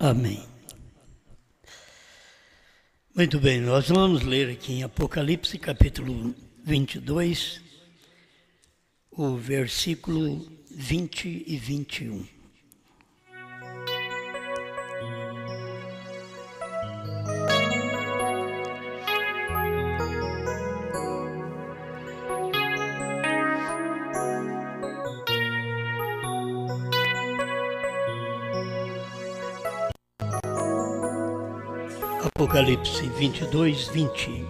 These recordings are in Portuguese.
Amém. Muito bem, nós vamos ler aqui em Apocalipse, capítulo 22, o versículo 20 e 21. Apocalipse 22, 20.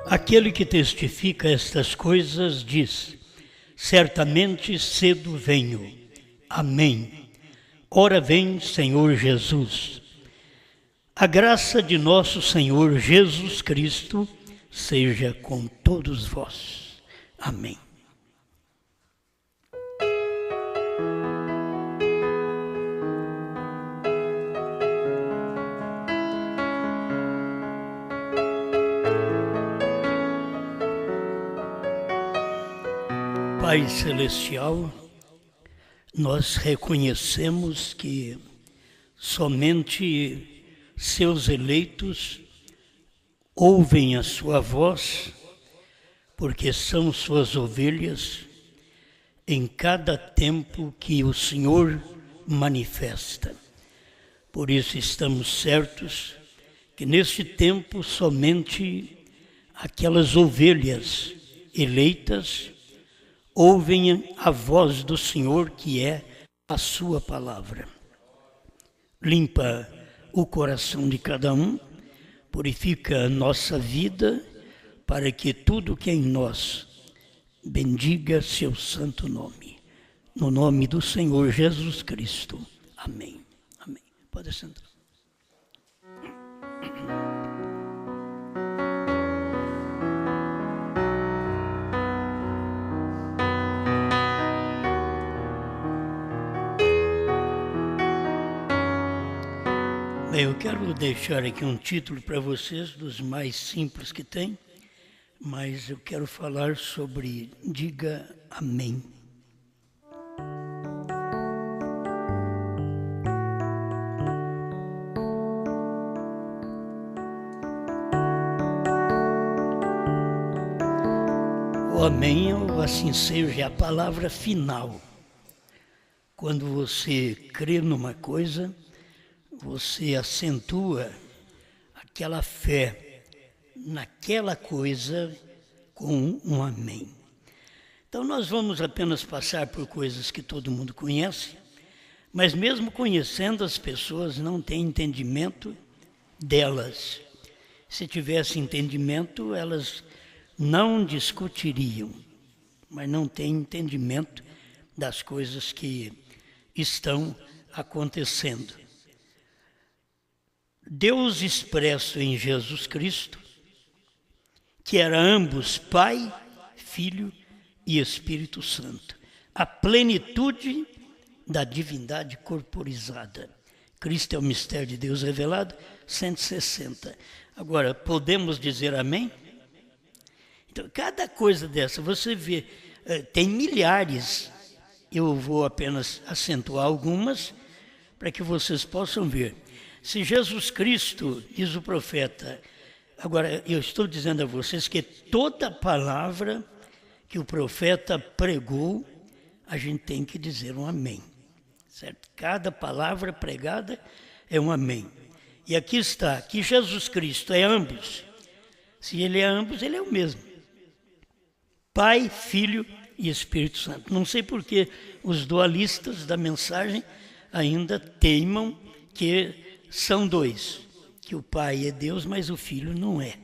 Aquele que testifica estas coisas diz: certamente cedo venho. Amém. Ora vem, Senhor Jesus. A graça de nosso Senhor Jesus Cristo seja com todos vós. Amém. Pai Celestial, nós reconhecemos que somente seus eleitos ouvem a sua voz, porque são suas ovelhas em cada tempo que o Senhor manifesta. Por isso estamos certos que neste tempo somente aquelas ovelhas eleitas ouvem a voz do Senhor, que é a sua palavra. Limpa o coração de cada um, purifica a nossa vida, para que tudo que é em nós bendiga seu santo nome. No nome do Senhor Jesus Cristo. Amém. Amém. Pode sentar. Eu quero deixar aqui um título para vocês, dos mais simples que tem, mas eu quero falar sobre diga amém. O amém, ou assim seja, é a palavra final. Quando você crê numa coisa, você acentua aquela fé naquela coisa com um amém. Então nós vamos apenas passar por coisas que todo mundo conhece, mas mesmo conhecendo, as pessoas não têm entendimento delas. Se tivesse entendimento, elas não discutiriam, mas não têm entendimento das coisas que estão acontecendo. Deus expresso em Jesus Cristo, que era ambos Pai, Filho e Espírito Santo, a plenitude da divindade corporizada. Cristo é o mistério de Deus revelado, 160. Agora, podemos dizer amém? Então, cada coisa dessa, você vê, tem milhares. Eu vou apenas acentuar algumas para que vocês possam ver. Se Jesus Cristo, diz o profeta, agora eu estou dizendo a vocês que toda palavra que o profeta pregou, a gente tem que dizer um amém, certo? Cada palavra pregada é um amém. E aqui está, que Jesus Cristo é ambos. Se ele é ambos, ele é o mesmo. Pai, Filho e Espírito Santo. Não sei por que os dualistas da mensagem ainda teimam que são dois, que o Pai é Deus, mas o Filho não é.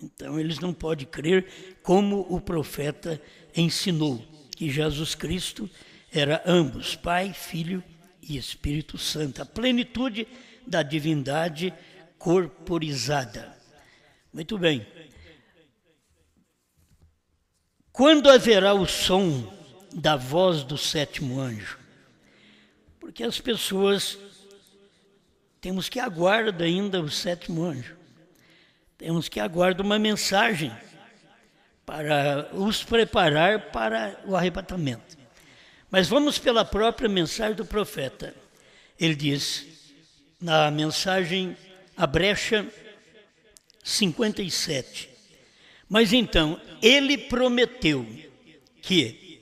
Então eles não podem crer como o profeta ensinou, que Jesus Cristo era ambos, Pai, Filho e Espírito Santo, a plenitude da divindade corporizada. Muito bem. Quando haverá o som da voz do sétimo anjo? Porque as pessoas temos que aguardar ainda o sétimo anjo. Temos que aguardar uma mensagem para os preparar para o arrebatamento. Mas vamos pela própria mensagem do profeta. Ele diz, na mensagem A Brecha 57. Mas então, ele prometeu que,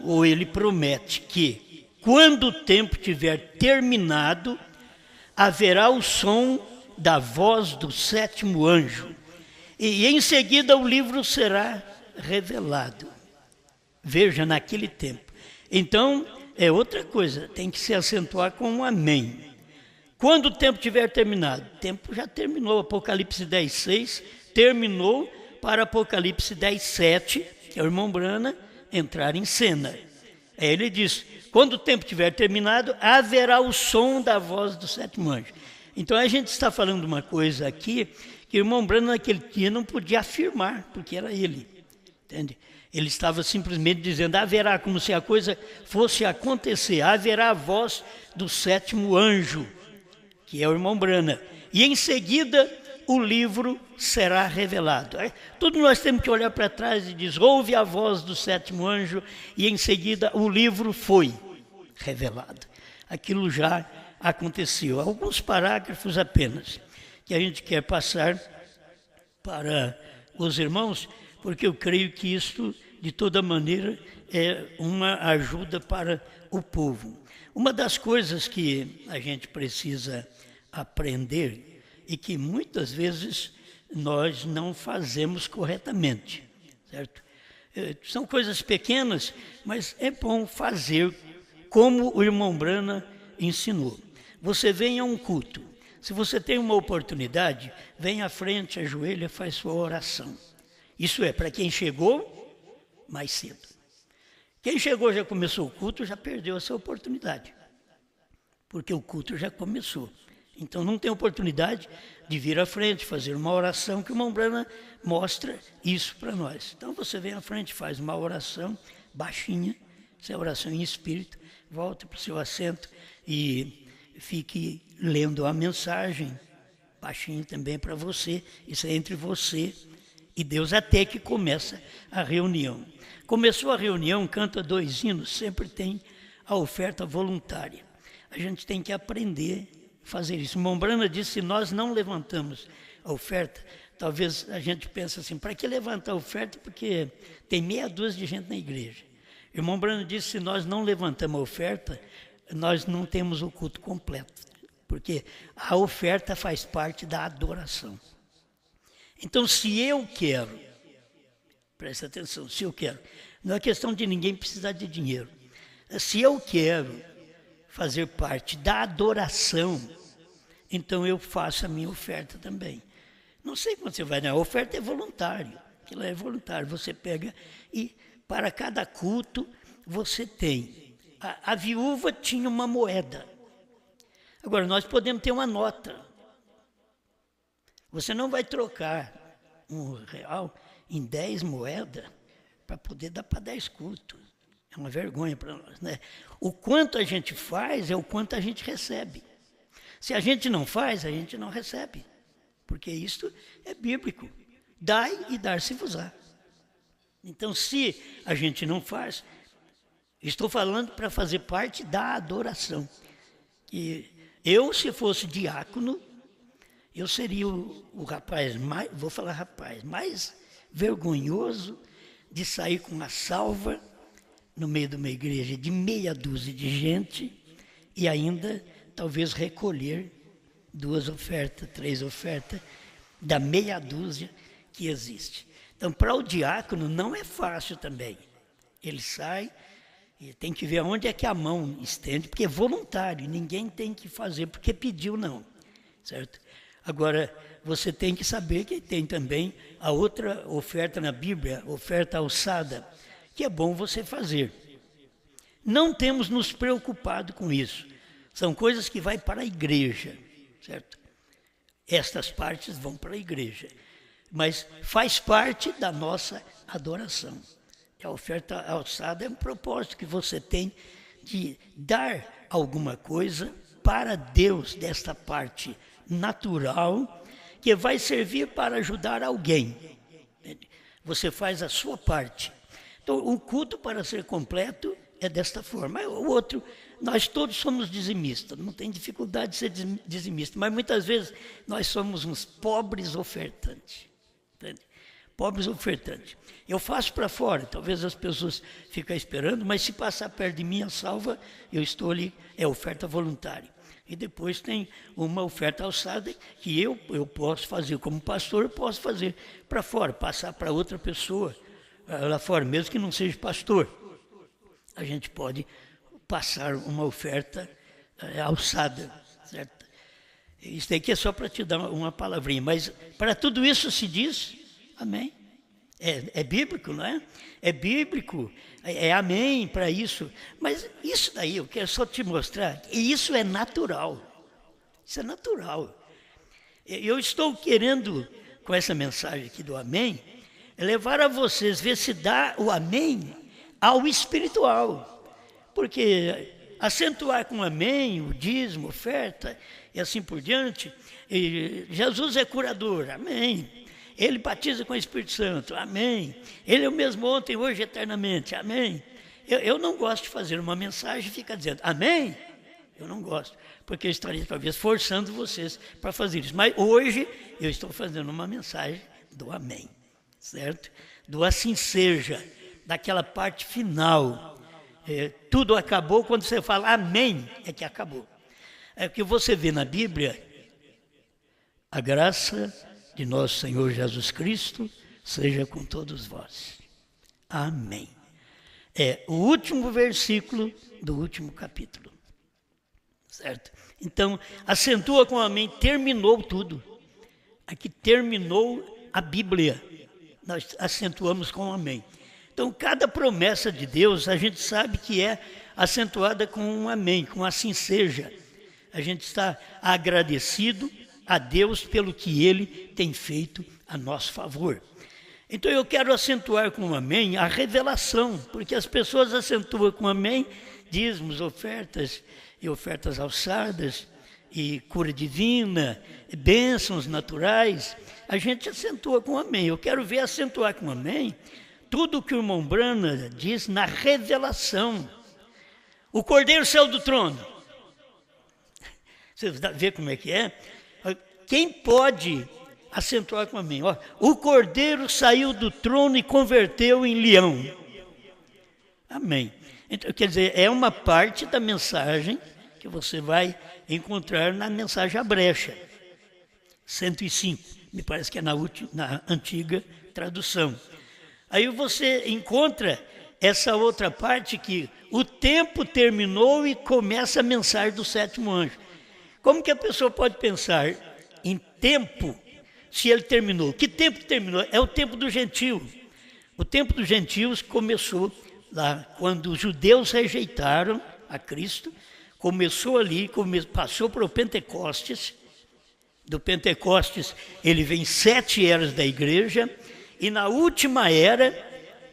ou ele promete que, quando o tempo tiver terminado, haverá o som da voz do sétimo anjo, e em seguida o livro será revelado. Veja, naquele tempo. Então, é outra coisa, tem que se acentuar com um amém. Quando o tempo tiver terminado, o tempo já terminou, Apocalipse 10:6 terminou para Apocalipse 10:7, que é o irmão Brana entrar em cena. Aí ele diz, quando o tempo tiver terminado, haverá o som da voz do sétimo anjo. Então a gente está falando uma coisa aqui, que o irmão Brana naquele dia não podia afirmar, porque era ele, entende? Ele estava simplesmente dizendo, haverá, como se a coisa fosse acontecer, haverá a voz do sétimo anjo, que é o irmão Brana. E em seguida o livro será revelado. Tudo nós temos que olhar para trás e dizer, ouve a voz do sétimo anjo, e em seguida o livro foi revelado. Aquilo já aconteceu. Alguns parágrafos apenas, que a gente quer passar para os irmãos, porque eu creio que isto, de toda maneira, é uma ajuda para o povo. Uma das coisas que a gente precisa aprender e que muitas vezes nós não fazemos corretamente, certo? São coisas pequenas, mas é bom fazer como o irmão Brana ensinou. Você vem a um culto, se você tem uma oportunidade, vem à frente, ajoelha, faz sua oração. Isso é para quem chegou mais cedo. Quem chegou já começou o culto, já perdeu essa oportunidade, porque o culto já começou. Então não tem oportunidade de vir à frente, fazer uma oração, que o irmão Brana mostra isso para nós. Então você vem à frente, faz uma oração baixinha, essa é oração em espírito, volta para o seu assento e fique lendo a mensagem, baixinho também para você, isso é entre você e Deus, até que começa a reunião. Começou a reunião, canta 2 hinos, sempre tem a oferta voluntária. A gente tem que aprender a fazer isso. O irmão Brana disse, se nós não levantamos a oferta, talvez a gente pense assim, para que levantar a oferta? Porque tem meia dúzia de gente na igreja. O irmão Brana disse, se nós não levantamos a oferta, nós não temos o culto completo, porque a oferta faz parte da adoração. Então, se eu quero, presta atenção, se eu quero, não é questão de ninguém precisar de dinheiro. Se eu quero fazer parte da adoração, então eu faço a minha oferta também. Não sei quando você vai, a oferta é voluntária, aquilo é voluntário, você pega e para cada culto você tem. A viúva tinha uma moeda. Agora, nós podemos ter uma nota. Você não vai trocar R$1 em 10 moedas para poder dar para 10 cultos. É uma vergonha para nós, né? O quanto a gente faz é o quanto a gente recebe. Se a gente não faz, a gente não recebe. Porque isto é bíblico. Dai e dar-se-vos-á. Então, se a gente não faz, estou falando para fazer parte da adoração. E eu, se fosse diácono, eu seria o rapaz mais, vou falar rapaz, mais vergonhoso de sair com uma salva no meio de uma igreja de meia dúzia de gente e ainda talvez recolher 2 ofertas, 3 ofertas da meia dúzia que existe. Então, para o diácono não é fácil também. Ele sai e tem que ver onde é que a mão estende, porque é voluntário, ninguém tem que fazer porque pediu não, certo? Agora, você tem que saber que tem também a outra oferta na Bíblia, oferta alçada, que é bom você fazer. Não temos nos preocupado com isso. São coisas que vai para a igreja, certo? Estas partes vão para a igreja, mas faz parte da nossa adoração. A oferta alçada é um propósito que você tem de dar alguma coisa para Deus desta parte natural, que vai servir para ajudar alguém. Você faz a sua parte. Então, o culto, para ser completo, é desta forma. O outro, nós todos somos dizimistas, não tem dificuldade de ser dizimista, mas muitas vezes nós somos uns pobres ofertantes. Entende? Pobres ofertantes. Eu faço para fora, talvez as pessoas fiquem esperando, mas se passar perto de mim a salva, eu estou ali, é oferta voluntária. E depois tem uma oferta alçada que eu posso fazer, como pastor, eu posso fazer para fora, passar para outra pessoa lá fora, mesmo que não seja pastor. A gente pode passar uma oferta alçada, certo? Isso aqui é só para te dar uma palavrinha, mas para tudo isso se diz amém. É bíblico, não é? É bíblico, é amém para isso. Mas isso daí eu quero só te mostrar, e isso é natural. Isso é natural. Eu estou querendo, com essa mensagem aqui do amém, levar a vocês, ver se dá o amém ao espiritual. Porque acentuar com amém, o dízimo, oferta, e assim por diante, e Jesus é curador, amém. Ele batiza com o Espírito Santo, amém. Ele é o mesmo ontem, hoje, eternamente, amém. Eu não gosto de fazer uma mensagem e ficar dizendo amém. Eu não gosto, porque eu estaria talvez forçando vocês para fazer isso. Mas hoje eu estou fazendo uma mensagem do amém, certo? Do assim seja, daquela parte final. Tudo acabou, quando você fala amém, é que acabou. É o que você vê na Bíblia, a graça de nosso Senhor Jesus Cristo seja com todos vós. Amém. É o último versículo do último capítulo. Certo? Então, acentua com amém, terminou tudo. Aqui terminou a Bíblia. Nós acentuamos com amém. Então, cada promessa de Deus, a gente sabe que é acentuada com um amém, com assim seja. A gente está agradecido a Deus pelo que Ele tem feito a nosso favor. Então eu quero acentuar com amém a revelação, porque as pessoas acentuam com amém dízimos, ofertas e ofertas alçadas, e cura divina, bênçãos naturais. A gente acentua com amém. Eu quero ver acentuar com amém tudo o que o irmão Brana diz na revelação. O Cordeiro saiu do trono. Você vê como é que é? Quem pode acentuar com amém? Ó, o Cordeiro saiu do trono e converteu em leão. Amém. Então, quer dizer, é uma parte da mensagem que você vai encontrar na mensagem à brecha. 105, me parece que é na antiga tradução. Aí você encontra essa outra parte que o tempo terminou e começa a mensagem do sétimo anjo. Como que a pessoa pode pensar em tempo, se ele terminou? Que tempo terminou? É o tempo dos gentios. O tempo dos gentios começou lá, quando os judeus rejeitaram a Cristo, começou ali, passou para o Pentecostes. Do Pentecostes, ele vem 7 eras da igreja, e na última era,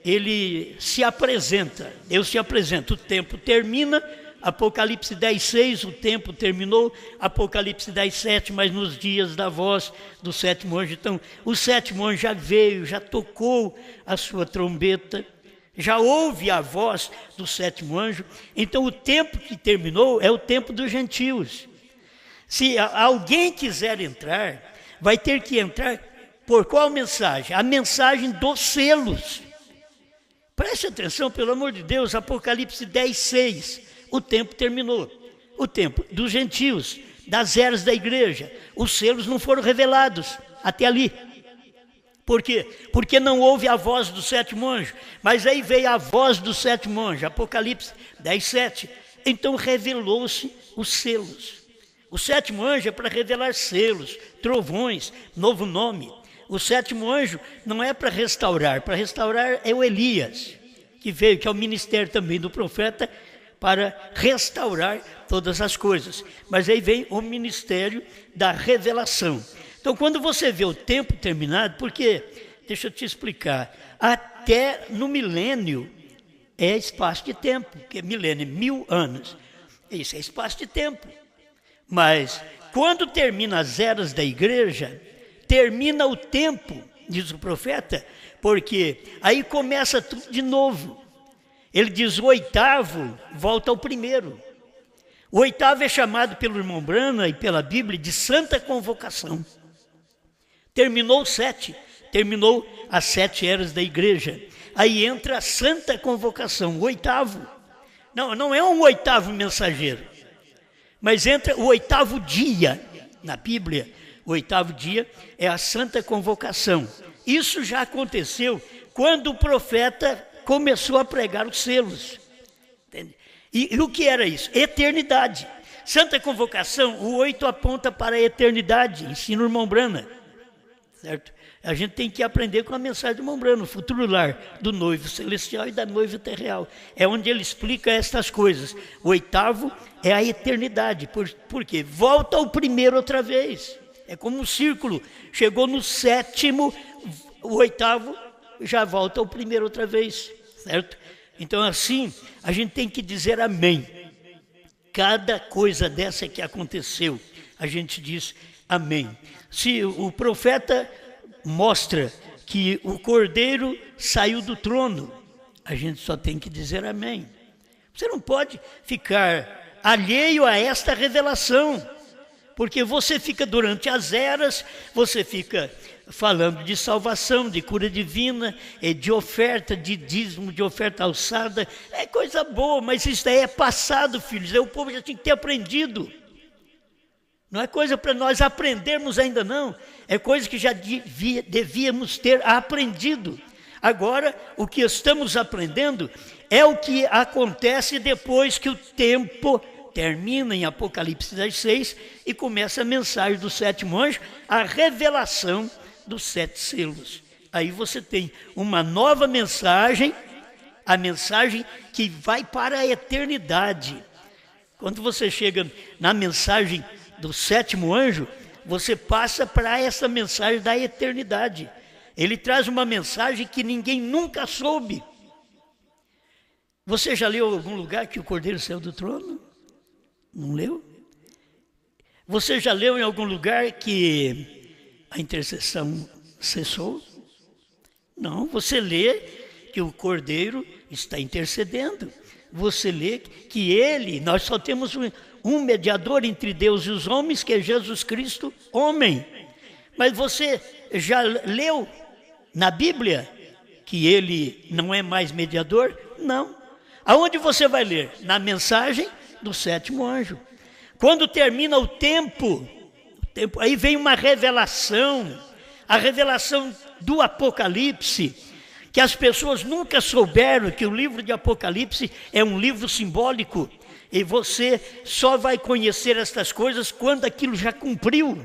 ele se apresenta, Deus se apresenta, o tempo termina, Apocalipse 10:6, o tempo terminou, Apocalipse 10:7, mas nos dias da voz do sétimo anjo. Então, o sétimo anjo já veio, já tocou a sua trombeta, já ouve a voz do sétimo anjo. Então, o tempo que terminou é o tempo dos gentios. Se alguém quiser entrar, vai ter que entrar por qual mensagem? A mensagem dos selos. Preste atenção, pelo amor de Deus, Apocalipse 10:6. O tempo terminou. O tempo dos gentios, das eras da igreja. Os selos não foram revelados até ali. Por quê? Porque não houve a voz do sétimo anjo. Mas aí veio a voz do sétimo anjo, Apocalipse 10:7. Então revelou-se os selos. O sétimo anjo é para revelar selos, trovões, novo nome. O sétimo anjo não é para restaurar é o Elias, que veio, que é o ministério também do profeta, para restaurar todas as coisas. Mas aí vem o ministério da revelação. Então, quando você vê o tempo terminado, porque, deixa eu te explicar, até no milênio é espaço de tempo, porque milênio é 1000 anos, isso é espaço de tempo. Mas, quando termina as eras da igreja, termina o tempo, diz o profeta, porque aí começa tudo de novo. Ele diz: o oitavo volta ao primeiro. O oitavo é chamado pelo irmão Brana e pela Bíblia de Santa Convocação. Terminou o 7, terminou as 7 eras da igreja. Aí entra a Santa Convocação, o oitavo. Não é um oitavo mensageiro, mas entra o oitavo dia na Bíblia. O oitavo dia é a Santa Convocação. Isso já aconteceu quando o profeta começou a pregar os selos. Entende? E o que era isso? Eternidade. Santa Convocação, o 8 aponta para a eternidade, ensina o irmão Brana, certo? A gente tem que aprender com a mensagem do irmão Brana, o futuro lar do noivo celestial e da noiva terreal. É onde ele explica estas coisas. O oitavo é a eternidade, por quê? Volta ao primeiro outra vez. É como um círculo, chegou no 7º, o 8º já volta ao primeiro outra vez, certo? Então assim, a gente tem que dizer amém. Cada coisa dessa que aconteceu, a gente diz amém. Se o profeta mostra que o Cordeiro saiu do trono, a gente só tem que dizer amém. Você não pode ficar alheio a esta revelação, porque você fica durante as eras, você fica falando de salvação, de cura divina, de oferta, de dízimo, de oferta alçada. É coisa boa, mas isso daí é passado, filhos. O povo já tinha que ter aprendido. Não é coisa para nós aprendermos ainda não. É coisa que já devíamos ter aprendido. Agora, o que estamos aprendendo é o que acontece depois que o tempo termina em Apocalipse 16 e começa a mensagem do 7º anjo, a revelação dos 7 selos. Aí você tem uma nova mensagem, a mensagem que vai para a eternidade. Quando você chega na mensagem do 7º anjo, você passa para essa mensagem da eternidade. Ele traz uma mensagem que ninguém nunca soube. Você já leu em algum lugar que o Cordeiro saiu do trono? Não leu? Você já leu em algum lugar que a intercessão cessou? Não, você lê que o Cordeiro está intercedendo. Você lê que nós só temos um mediador entre Deus e os homens, que é Jesus Cristo, homem. Mas você já leu na Bíblia que ele não é mais mediador? Não. Aonde você vai ler? Na mensagem do 7º anjo. Quando termina o tempo, aí vem uma revelação, a revelação do Apocalipse, que as pessoas nunca souberam que o livro de Apocalipse é um livro simbólico, e você só vai conhecer estas coisas quando aquilo já cumpriu.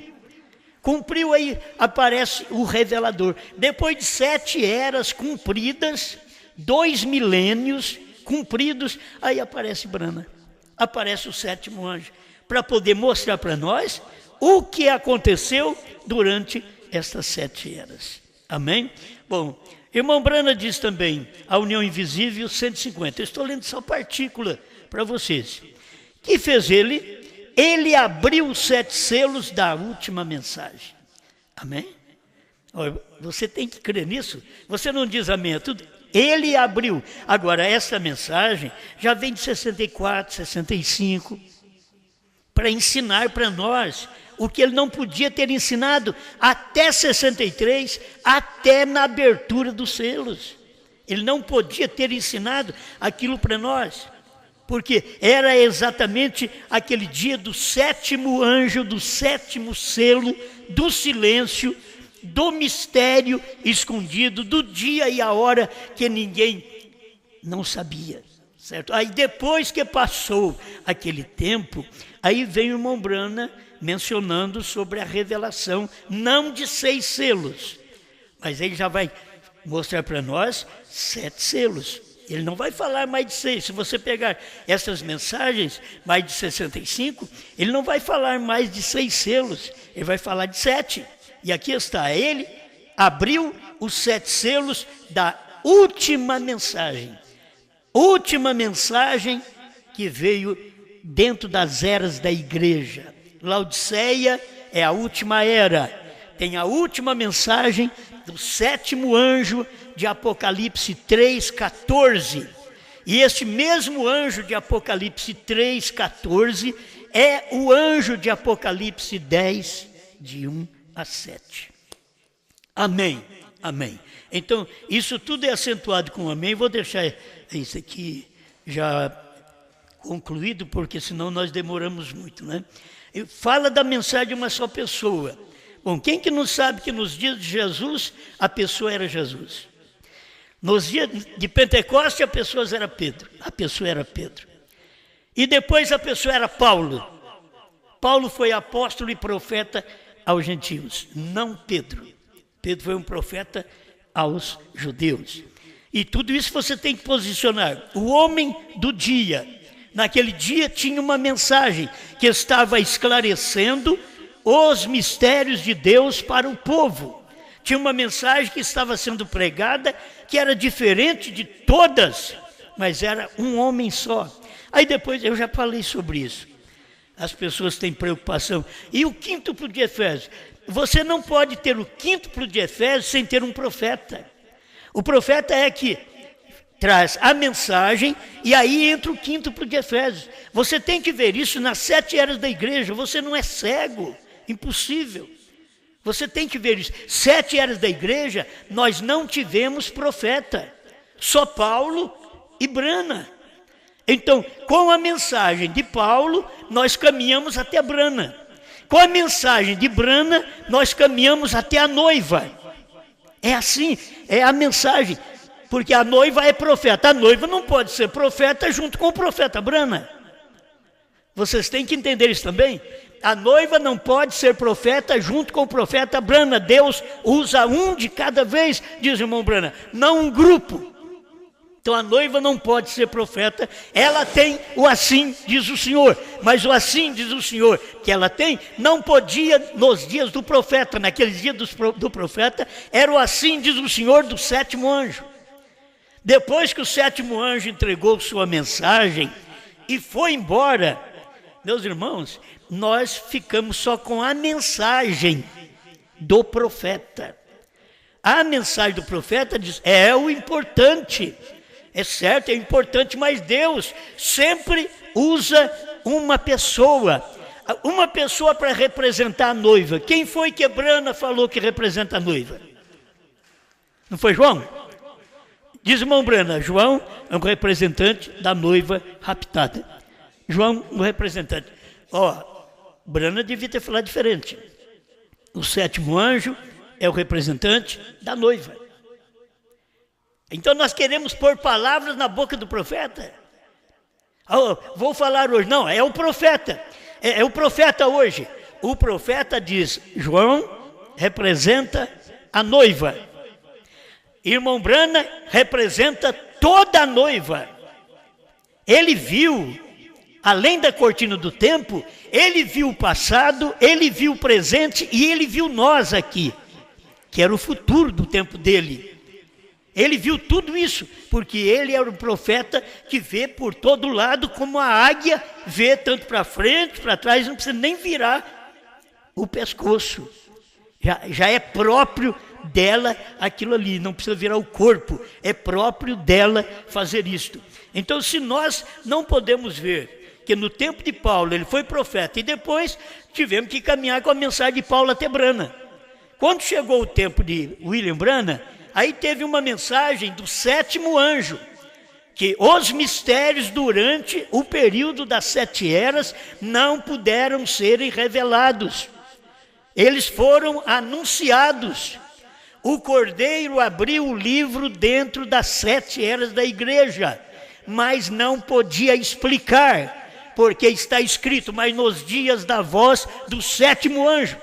Cumpriu, aí aparece o revelador. Depois de 7 eras cumpridas, 2 milênios cumpridos, aí aparece Brana, aparece o 7º anjo, para poder mostrar para nós o que aconteceu durante estas 7 eras. Amém? Bom, irmão Brana diz também, a união invisível, 150. Eu estou lendo só partícula para vocês. Que fez ele? Ele abriu os 7 selos da última mensagem. Amém? Você tem que crer nisso. Você não diz amém, é tudo. Ele abriu. Agora, essa mensagem já vem de 64, 65, para ensinar para nós o que ele não podia ter ensinado até 63, até na abertura dos selos. Ele não podia ter ensinado aquilo para nós, porque era exatamente aquele dia do 7º anjo, do 7º selo, do silêncio, do mistério escondido, do dia e a hora que ninguém não sabia, certo? Aí depois que passou aquele tempo, aí vem o irmão Brana mencionando sobre a revelação, não de 6 selos, mas ele já vai mostrar para nós 7 selos. Ele não vai falar mais de 6. Se você pegar essas mensagens, mais de 65, ele não vai falar mais de 6 selos, ele vai falar de 7. E aqui está, ele abriu os 7 selos da última mensagem. Última mensagem que veio dentro das eras da igreja. Laodiceia é a última era. Tem a última mensagem do 7º anjo de Apocalipse 3:14. E este mesmo anjo de Apocalipse 3,14 é o anjo de Apocalipse 10, de 1 a 7. Amém, amém. Então, isso tudo é acentuado com amém. Vou deixar isso aqui já concluído, porque senão nós demoramos muito, né? Fala da mensagem de uma só pessoa. Bom, quem que não sabe que nos dias de Jesus, a pessoa era Jesus? Nos dias de Pentecoste, a pessoa era Pedro. E depois a pessoa era Paulo. Paulo foi apóstolo e profeta aos gentios, não Pedro. Pedro foi um profeta aos judeus. E tudo isso você tem que posicionar. O homem do dia, naquele dia tinha uma mensagem que estava esclarecendo os mistérios de Deus para o povo. Tinha uma mensagem que estava sendo pregada, que era diferente de todas, mas era um homem só. Aí depois, eu já falei sobre isso. As pessoas têm preocupação. E o quíntuplo de Efésios? Você não pode ter o quíntuplo de Efésios sem ter um profeta. O profeta é que traz a mensagem e aí entra o quíntuplo de Efésios. Você tem que ver isso nas 7 eras da igreja. Você não é cego, impossível. Você tem que ver isso. 7 eras da igreja, nós não tivemos profeta. Só Paulo e Brana. Então, com a mensagem de Paulo, nós caminhamos até Brana. Com a mensagem de Brana, nós caminhamos até a noiva. É assim, é a mensagem. Porque a noiva é profeta. A noiva não pode ser profeta junto com o profeta Brana. Vocês têm que entender isso também. A noiva não pode ser profeta junto com o profeta Brana. Deus usa um de cada vez, diz o irmão Brana, não um grupo. Então a noiva não pode ser profeta, ela tem o assim diz o Senhor, mas o assim diz o Senhor que ela tem, não podia nos dias do profeta, naqueles dias do profeta, era o assim diz o Senhor do 7º anjo. Depois que o 7º anjo entregou sua mensagem e foi embora, meus irmãos, nós ficamos só com a mensagem do profeta. A mensagem do profeta diz, é o importante. É certo, é importante, mas Deus sempre usa uma pessoa para representar a noiva. Quem foi que Brana falou que representa a noiva? Não foi João? Diz o irmão Brana, João é um representante da noiva raptada. João, um representante. Brana devia ter falado diferente. O 7º anjo é o representante da noiva. Então nós queremos pôr palavras na boca do profeta. Vou falar hoje. Não, é o profeta. É o profeta hoje. O profeta diz, João representa a noiva. Irmão Brana representa toda a noiva. Ele viu, além da cortina do tempo, ele viu o passado, ele viu o presente e ele viu nós aqui, que era o futuro do tempo dele. Ele viu tudo isso, porque ele era um profeta que vê por todo lado, como a águia vê tanto para frente, para trás, não precisa nem virar o pescoço. Já é próprio dela aquilo ali, não precisa virar o corpo, é próprio dela fazer isto. Então, se nós não podemos ver que no tempo de Paulo ele foi profeta e depois tivemos que caminhar com a mensagem de Paulo até Brana. Quando chegou o tempo de William Brana, aí teve uma mensagem do 7º anjo, que os mistérios durante o período das 7 eras não puderam serem revelados. Eles foram anunciados. O Cordeiro abriu o livro dentro das 7 eras da igreja, mas não podia explicar, porque está escrito, mas nos dias da voz do 7º anjo.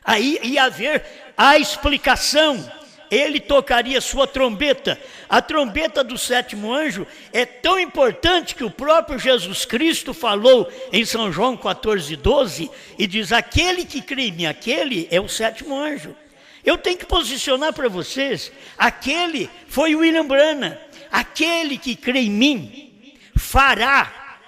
Aí ia haver a explicação. Ele tocaria sua trombeta. A trombeta do 7º anjo é tão importante que o próprio Jesus Cristo falou em São João 14:12 e diz, aquele que crê em mim, aquele é o 7º anjo. Eu tenho que posicionar para vocês, aquele foi William Brana, aquele que crê em mim fará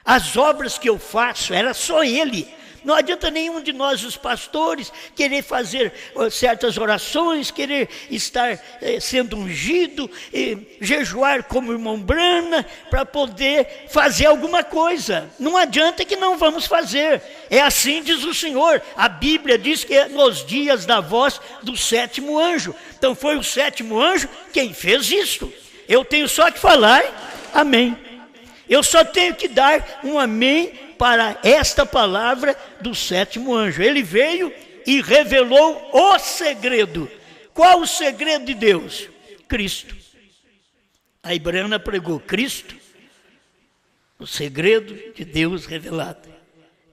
as obras que eu faço, era só ele. Não adianta nenhum de nós, os pastores, querer fazer certas orações, querer estar sendo ungido, jejuar como o irmão Brana, para poder fazer alguma coisa. Não adianta que não vamos fazer. É assim diz o Senhor. A Bíblia diz que é nos dias da voz do sétimo anjo. Então foi o sétimo anjo quem fez isto. Eu tenho só que falar amém. Eu só tenho que dar um amém para esta palavra do sétimo anjo. Ele veio e revelou o segredo. Qual o segredo de Deus? Cristo. A Brana pregou Cristo, o segredo de Deus revelado.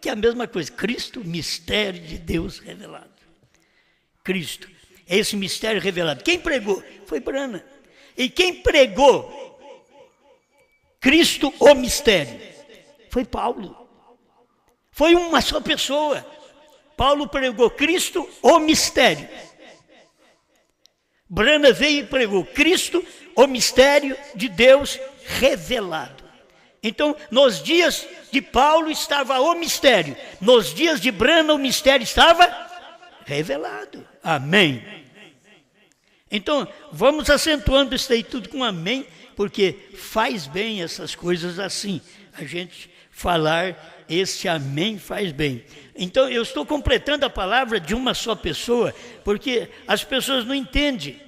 Que é a mesma coisa, Cristo, mistério de Deus revelado. Cristo, é esse mistério revelado. Quem pregou? Foi Brana. E quem pregou Cristo, o mistério? Foi Paulo. Foi uma só pessoa. Paulo pregou Cristo, o mistério. Brana veio e pregou Cristo, o mistério de Deus revelado. Então, nos dias de Paulo estava o mistério. Nos dias de Brana, o mistério estava revelado. Amém. Então, vamos acentuando isso aí tudo com amém, porque faz bem essas coisas assim. A gente falar esse amém faz bem. Então, eu estou completando a palavra de uma só pessoa, porque as pessoas não entendem.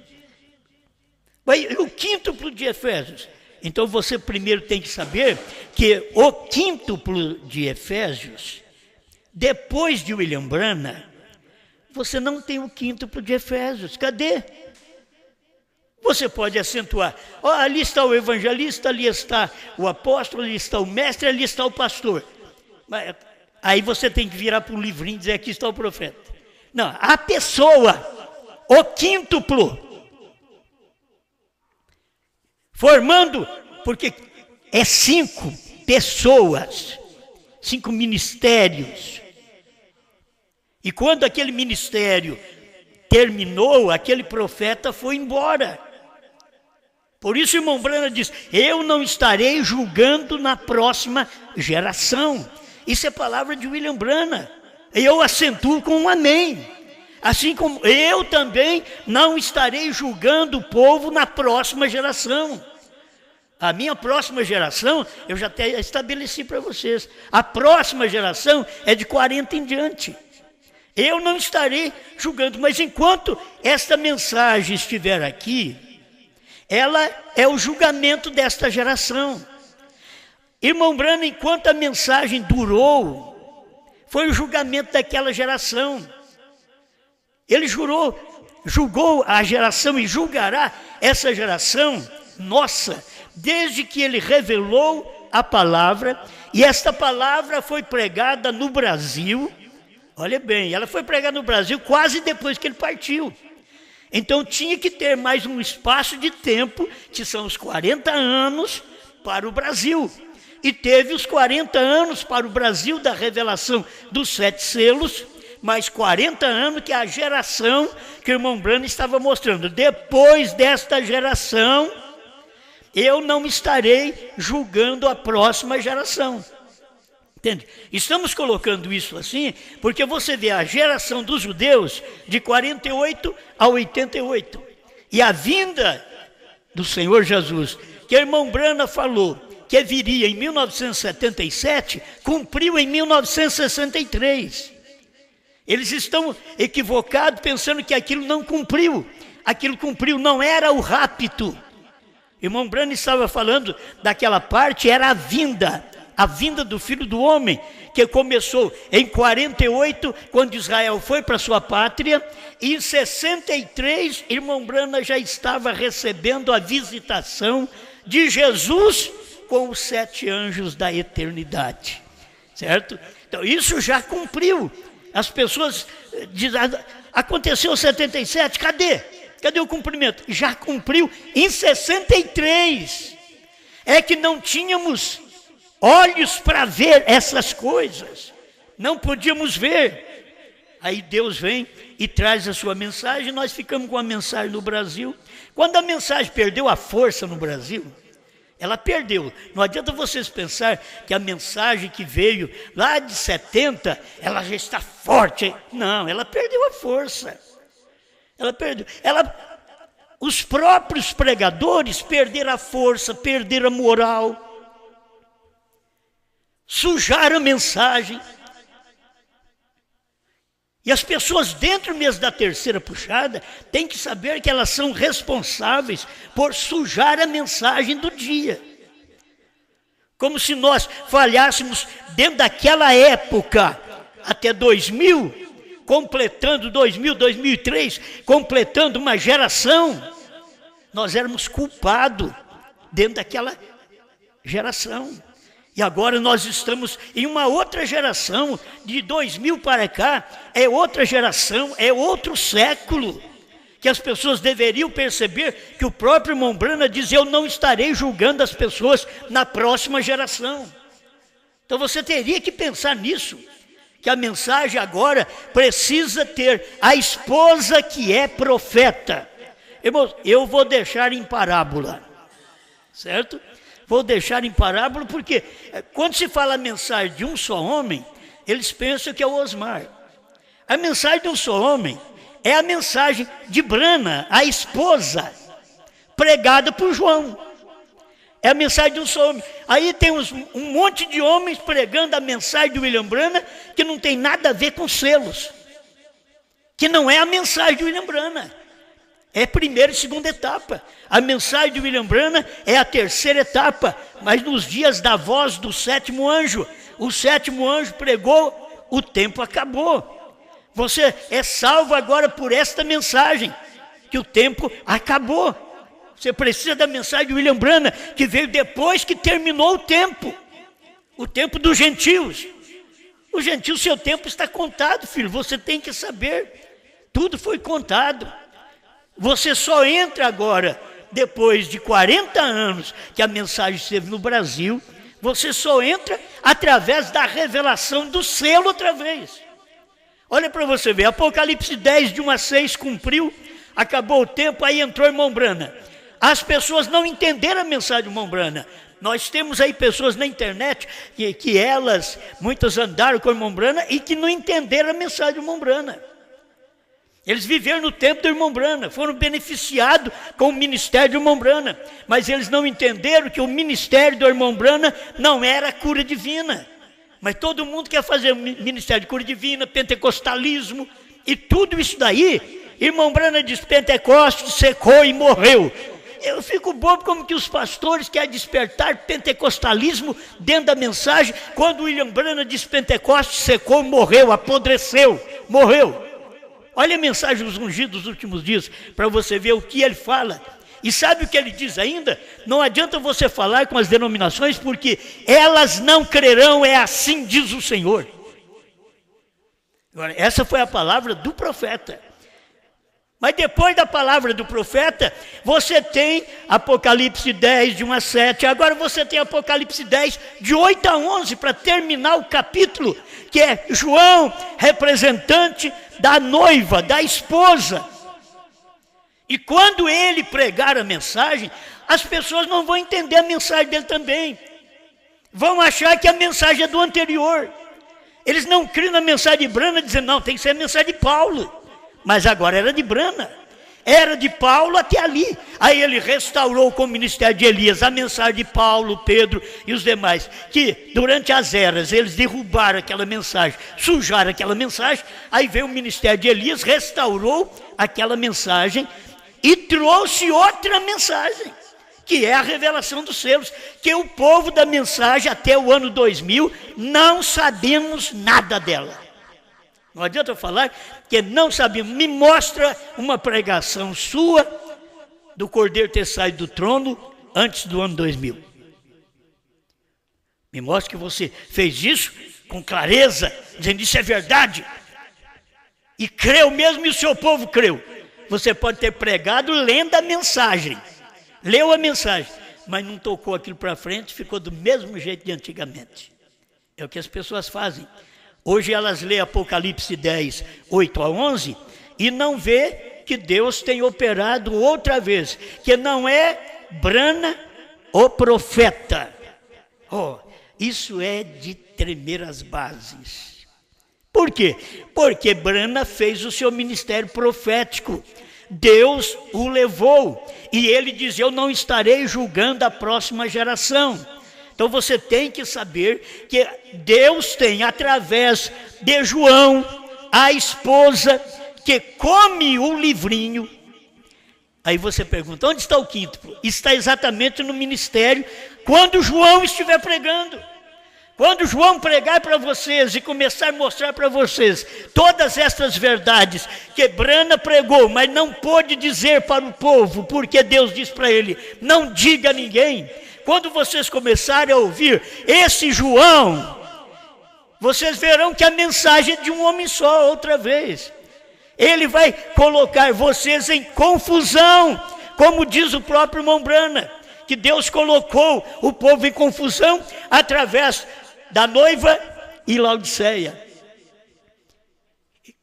O quíntuplo de Efésios. Então, você primeiro tem que saber que o quíntuplo de Efésios, depois de William Brana, você não tem o quíntuplo de Efésios. Cadê? Você pode acentuar. Ali está o evangelista, ali está o apóstolo, ali está o mestre, ali está o pastor. Aí você tem que virar para um livrinho e dizer, aqui está o profeta. Não, a pessoa, o quíntuplo, formando, porque é 5 pessoas, 5 ministérios. E quando aquele ministério terminou, aquele profeta foi embora. Por isso o irmão Brana diz, eu não estarei julgando na próxima geração. Isso é palavra de William Brana. Eu acentuo com um amém. Assim como eu também não estarei julgando o povo na próxima geração. A minha próxima geração, eu já até estabeleci para vocês. A próxima geração é de 40 em diante. Eu não estarei julgando, mas enquanto esta mensagem estiver aqui, ela é o julgamento desta geração. Irmão Brana, enquanto a mensagem durou, foi o julgamento daquela geração. Ele julgou a geração e julgará essa geração nossa, desde que ele revelou a palavra, e esta palavra foi pregada no Brasil. Olha bem, ela foi pregada no Brasil quase depois que ele partiu. Então tinha que ter mais um espaço de tempo, que são os 40 anos para o Brasil. E teve os 40 anos para o Brasil da revelação dos 7 selos, mais 40 anos que é a geração que o irmão Brana estava mostrando. Depois desta geração, eu não estarei julgando a próxima geração. Entende? Estamos colocando isso assim, porque você vê a geração dos judeus de 48 a 88. E a vinda do Senhor Jesus, que o irmão Brana falou, que viria em 1977, cumpriu em 1963. Eles estão equivocados pensando que aquilo não cumpriu. Aquilo cumpriu, não era o rapto. Irmão Brana estava falando daquela parte, era a vinda do Filho do Homem, que começou em 48, quando Israel foi para sua pátria, e em 63, irmão Brana já estava recebendo a visitação de Jesus com os 7 anjos da eternidade, certo? Então isso já cumpriu. As pessoas dizem, aconteceu 77, cadê o cumprimento? Já cumpriu em 63. É que não tínhamos olhos para ver essas coisas, não podíamos ver. Aí Deus vem e traz a sua mensagem, nós ficamos com a mensagem no Brasil. Quando a mensagem perdeu a força no Brasil, Ela perdeu. Não adianta vocês pensar que a mensagem que veio lá de 70, ela já está forte. Não, ela perdeu a força. Ela perdeu. Os próprios pregadores perderam a força, perderam a moral, sujaram a mensagem. E as pessoas dentro mesmo da terceira puxada têm que saber que elas são responsáveis por sujar a mensagem do dia. Como se nós falhássemos dentro daquela época, até 2000, completando 2000, 2003, completando uma geração, nós éramos culpados dentro daquela geração. E agora nós estamos em uma outra geração, de 2000 para cá, é outra geração, é outro século, que as pessoas deveriam perceber que o próprio irmão Brana diz: eu não estarei julgando as pessoas na próxima geração. Então você teria que pensar nisso, que a mensagem agora precisa ter a esposa que é profeta. Irmãos, eu vou deixar em parábola, certo? Vou deixar em parábola porque quando se fala a mensagem de um só homem, eles pensam que é o Osmar. A mensagem de um só homem é a mensagem de Brana, a esposa, pregada por João. É a mensagem de um só homem. Aí tem um monte de homens pregando a mensagem de William Brana que não tem nada a ver com selos, que não é a mensagem de William Brana. É primeira e segunda etapa. A mensagem de William Brana é a terceira etapa, mas nos dias da voz do sétimo anjo, o sétimo anjo pregou: o tempo acabou. Você é salvo agora por esta mensagem, que o tempo acabou. Você precisa da mensagem de William Brana, que veio depois que terminou o tempo dos gentios. Os gentios, seu tempo está contado, filho, você tem que saber, tudo foi contado. Você só entra agora, depois de 40 anos que a mensagem esteve no Brasil, você só entra através da revelação do selo outra vez. Olha para você ver, Apocalipse 10, de 1 a 6, cumpriu, acabou o tempo, aí entrou o irmão Brana. As pessoas não entenderam a mensagem do irmão Brana. Nós temos aí pessoas na internet que elas, muitas andaram com o irmão Brana e que não entenderam a mensagem do irmão Brana. Eles viveram no tempo do irmão Brana, foram beneficiados com o ministério do irmão Brana, mas eles não entenderam que o ministério do irmão Brana não era cura divina. Mas todo mundo quer fazer ministério de cura divina, pentecostalismo, e tudo isso daí, irmão Brana diz: Pentecostes secou e morreu. Eu fico bobo como que os pastores querem despertar pentecostalismo dentro da mensagem, quando William Brana diz: Pentecostes secou, morreu, apodreceu, morreu. Olha a mensagem dos ungidos dos últimos dias, para você ver o que ele fala. E sabe o que ele diz ainda? Não adianta você falar com as denominações, porque elas não crerão, é assim diz o Senhor. Agora, essa foi a palavra do profeta. Mas depois da palavra do profeta, você tem Apocalipse 10, de 1 a 7. Agora você tem Apocalipse 10, de 8 a 11, para terminar o capítulo, que é João, representante da noiva, da esposa. E quando ele pregar a mensagem, as pessoas não vão entender a mensagem dele também. Vão achar que a mensagem é do anterior. Eles não criam na mensagem de Brana, dizendo: não, tem que ser a mensagem de Paulo. Mas agora era de Brana, era de Paulo até ali. Aí ele restaurou com o ministério de Elias a mensagem de Paulo, Pedro e os demais, que durante as eras eles derrubaram aquela mensagem, sujaram aquela mensagem. Aí veio o ministério de Elias, restaurou aquela mensagem e trouxe outra mensagem, que é a revelação dos selos, que o povo da mensagem até o ano 2000 não sabemos nada dela. Não adianta eu falar que não sabemos. Me mostra uma pregação sua do Cordeiro ter saído do trono antes do ano 2000. Me mostra que você fez isso com clareza, dizendo: isso é verdade. E creu mesmo, e o seu povo creu. Você pode ter pregado lendo a mensagem, leu a mensagem, mas não tocou aquilo para frente, ficou do mesmo jeito de antigamente. É o que as pessoas fazem. Hoje elas lêem Apocalipse 10, 8 a 11 e não vê que Deus tem operado outra vez, que não é Brana o profeta. Isso é de tremer as bases. Por quê? Porque Brana fez o seu ministério profético. Deus o levou. E ele diz: eu não estarei julgando a próxima geração. Então você tem que saber que Deus tem, através de João, a esposa que come o livrinho. Aí você pergunta: onde está o quíntuplo? Está exatamente no ministério, quando João estiver pregando. Quando João pregar para vocês e começar a mostrar para vocês todas estas verdades que Brana pregou, mas não pôde dizer para o povo, porque Deus diz para ele: não diga a ninguém. Quando vocês começarem a ouvir esse João, vocês verão que a mensagem é de um homem só outra vez. Ele vai colocar vocês em confusão, como diz o próprio irmão Brana, que Deus colocou o povo em confusão através da noiva e Laodiceia.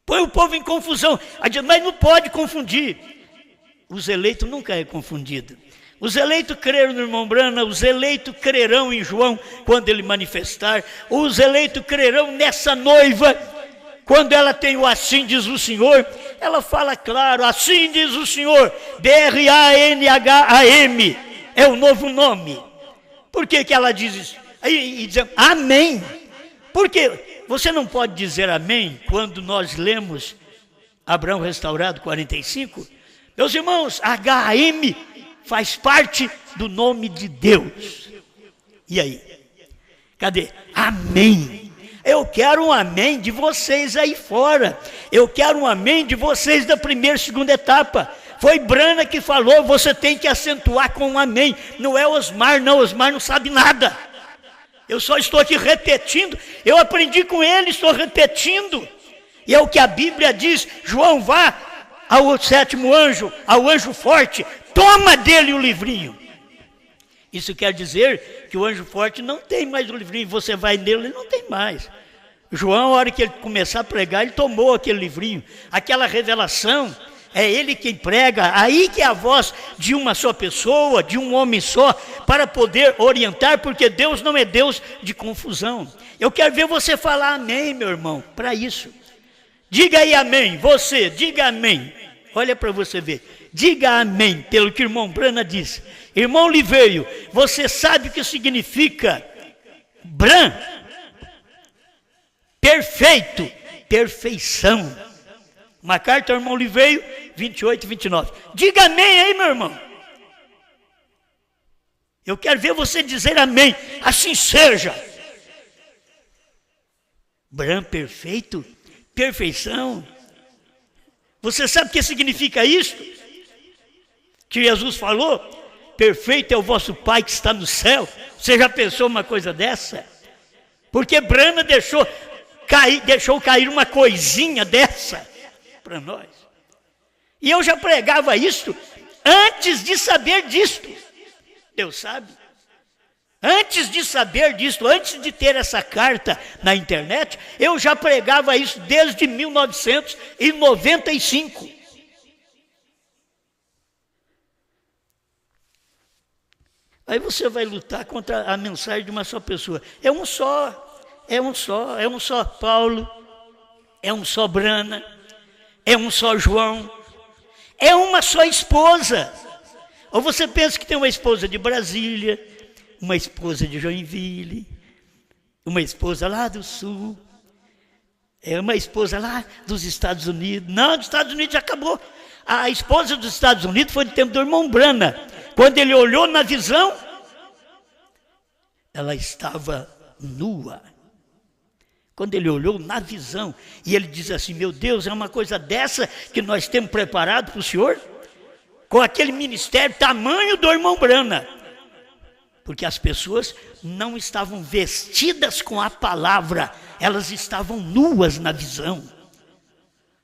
Põe o povo em confusão, mas não pode confundir. Os eleitos nunca é confundido. Os eleitos creram no irmão Brana, os eleitos crerão em João quando ele manifestar, os eleitos crerão nessa noiva, quando ela tem o assim diz o Senhor, ela fala claro: assim diz o Senhor, BRANHAM, é o novo nome. Por que ela diz isso? E diz amém. Porque você não pode dizer amém quando nós lemos Abraão Restaurado 45. Meus irmãos, HM faz parte do nome de Deus. E aí? Cadê? Amém. Eu quero um amém de vocês aí fora. Eu quero um amém de vocês da primeira e segunda etapa. Foi Brana que falou, você tem que acentuar com um amém. Não é Osmar, não. Osmar não sabe nada. Eu só estou aqui repetindo. Eu aprendi com ele, estou repetindo. E é o que a Bíblia diz. João, vá ao sétimo anjo, ao anjo forte. Toma dele o livrinho. Isso quer dizer que o anjo forte não tem mais o livrinho. Você vai nele, ele não tem mais. João, a hora que ele começar a pregar, ele tomou aquele livrinho. Aquela revelação, é ele quem prega. Aí que é a voz de uma só pessoa, de um homem só, para poder orientar, porque Deus não é Deus de confusão. Eu quero ver você falar amém, meu irmão, para isso. Diga aí amém, você, diga amém. Olha para você ver. Diga amém, pelo que o irmão Brana disse. Irmão Liveiro, você sabe o que significa Bran? Perfeito, perfeição. Uma carta ao irmão Liveiro, 28 e 29. Diga amém aí, meu irmão. Eu quero ver você dizer amém. Assim seja. Bran perfeito, perfeição. Você sabe o que significa isso? Que Jesus falou: perfeito é o vosso Pai que está no céu. Você já pensou uma coisa dessa? Porque Brana deixou cair uma coisinha dessa para nós. E eu já pregava isso antes de saber disto. Deus sabe. Antes de saber disto, antes de ter essa carta na internet, eu já pregava isso desde 1995. Aí você vai lutar contra a mensagem de uma só pessoa. É um só Paulo, é um só Brana, é um só João, é uma só esposa. Ou você pensa que tem uma esposa de Brasília, uma esposa de Joinville, uma esposa lá do Sul, é uma esposa lá dos Estados Unidos. Não, dos Estados Unidos já acabou. A esposa dos Estados Unidos foi do tempo do irmão Brana. Quando ele olhou na visão, ela estava nua. Quando ele olhou na visão, e ele diz assim: meu Deus, é uma coisa dessa que nós temos preparado para o senhor? Com aquele ministério tamanho do irmão Brana. Porque as pessoas não estavam vestidas com a palavra, elas estavam nuas na visão.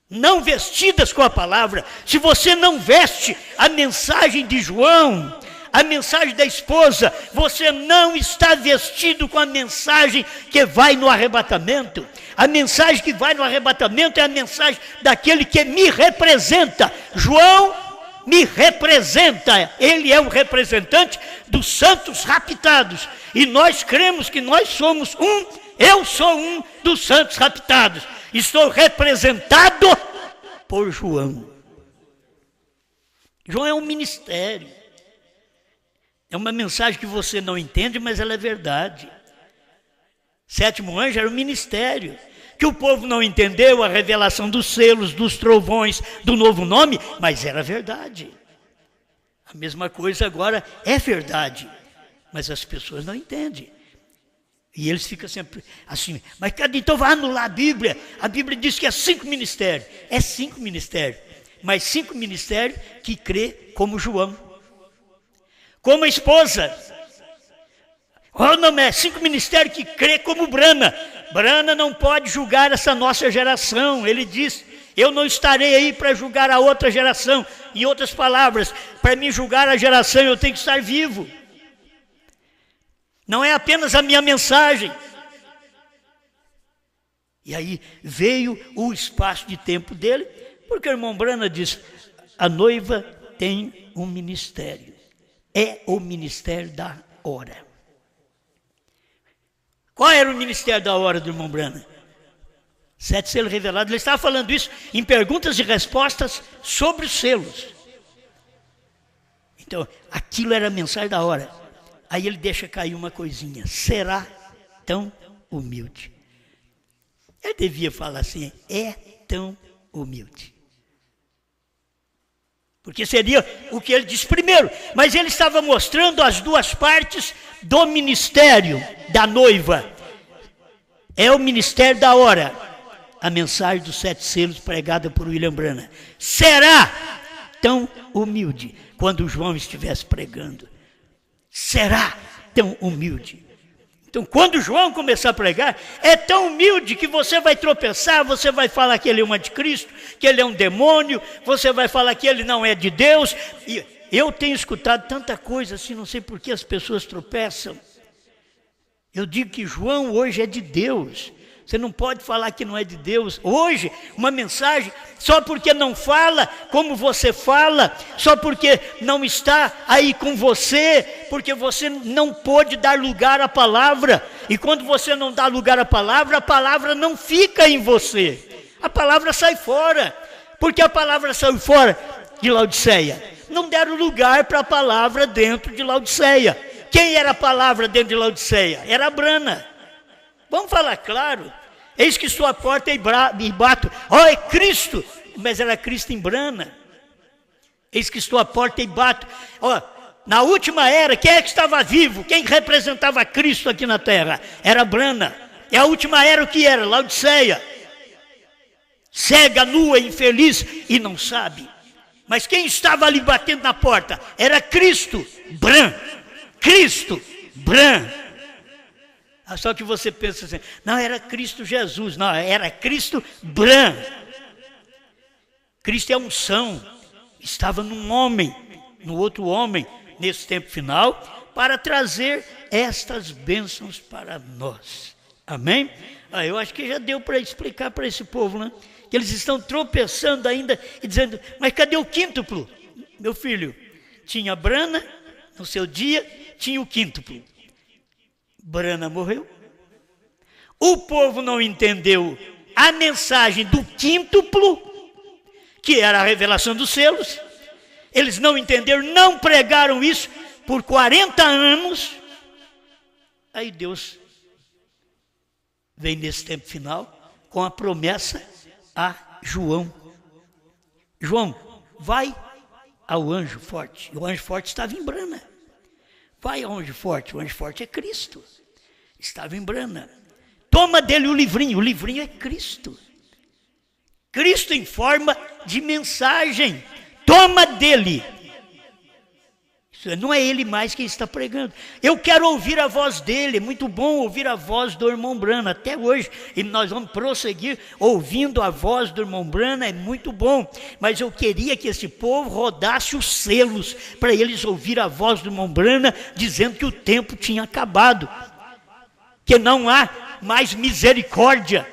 Não vestidas com a palavra. Se você não veste a mensagem de João, a mensagem da esposa, você não está vestido com a mensagem que vai no arrebatamento. A mensagem que vai no arrebatamento é a mensagem daquele que me representa. João me representa, ele é o representante dos santos raptados, e nós cremos que nós somos eu sou um dos santos raptados, estou representado por João. João é um ministério, é uma mensagem que você não entende, mas ela é verdade. Sétimo anjo era um ministério, que o povo não entendeu a revelação dos selos, dos trovões, do novo nome, mas era verdade. A mesma coisa agora é verdade, mas as pessoas não entendem. E eles ficam sempre assim, mas cadê? Então vai anular a Bíblia. A Bíblia diz que é 5 ministérios. É 5 ministérios, mas 5 ministérios que crê como João. Como a esposa. Oh, não, é 5 ministérios que crê como Brana. Brana não pode julgar essa nossa geração. Ele diz, eu não estarei aí para julgar a outra geração. Em outras palavras, para me julgar a geração eu tenho que estar vivo. Não é apenas a minha mensagem. E aí veio o espaço de tempo dele, porque o irmão Brana diz, a noiva tem um ministério. É o ministério da hora. Qual era o ministério da hora do irmão Brana? 7 selos revelados. Ele estava falando isso em perguntas e respostas sobre os selos. Então, aquilo era a mensagem da hora. Aí ele deixa cair uma coisinha. Será tão humilde? Ele devia falar assim, é tão humilde. Porque seria o que ele disse primeiro. Mas ele estava mostrando as duas partes do ministério da noiva. É o ministério da hora. A mensagem dos 7 selos pregada por William Branham. Será tão humilde quando João estivesse pregando. Será tão humilde. Então, quando João começar a pregar, é tão humilde que você vai tropeçar, você vai falar que ele é um anticristo, que ele é um demônio, você vai falar que ele não é de Deus. E eu tenho escutado tanta coisa assim, não sei por que as pessoas tropeçam. Eu digo que João hoje é de Deus. Você não pode falar que não é de Deus. Hoje, uma mensagem, só porque não fala como você fala, só porque não está aí com você, porque você não pôde dar lugar à palavra. E quando você não dá lugar à palavra, a palavra não fica em você. A palavra sai fora. Porque a palavra saiu fora de Laodiceia. Não deram lugar para a palavra dentro de Laodiceia. Quem era a palavra dentro de Laodiceia? Era Brana. Vamos falar claro, eis que estou à porta e bato, é Cristo, mas era Cristo em Brana. Eis que estou à porta e bato, na última era, quem é que estava vivo? Quem representava Cristo aqui na terra? Era Brana. E a última era o que era? Laodiceia. Cega, nua, infeliz e não sabe. Mas quem estava ali batendo na porta? Era Cristo, Bran. Cristo, Bran. Só que você pensa assim, não, era Cristo Jesus, não, era Cristo Bran. Cristo é unção, estava num homem, no outro homem, nesse tempo final, para trazer estas bênçãos para nós. Amém? Eu acho que já deu para explicar para esse povo, né? Que eles estão tropeçando ainda e dizendo, mas cadê o quíntuplo? Meu filho, tinha Brana, no seu dia, tinha o quíntuplo. Brana morreu. O povo não entendeu a mensagem do quíntuplo, que era a revelação dos selos. Eles não entenderam, não pregaram isso por 40 anos. Aí Deus vem nesse tempo final com a promessa a João. João, vai ao anjo forte. O anjo forte estava em Brana. Vai ao anjo forte. O anjo forte é Cristo. Estava em Brana. Toma dele o livrinho é Cristo. Cristo em forma de mensagem. Toma dele. Não é ele mais quem está pregando. Eu quero ouvir a voz dele. É muito bom ouvir a voz do irmão Brana até hoje. E nós vamos prosseguir ouvindo a voz do irmão Brana. É muito bom. Mas eu queria que esse povo rodasse os selos para eles ouvir a voz do irmão Brana dizendo que o tempo tinha acabado. Que não há mais misericórdia.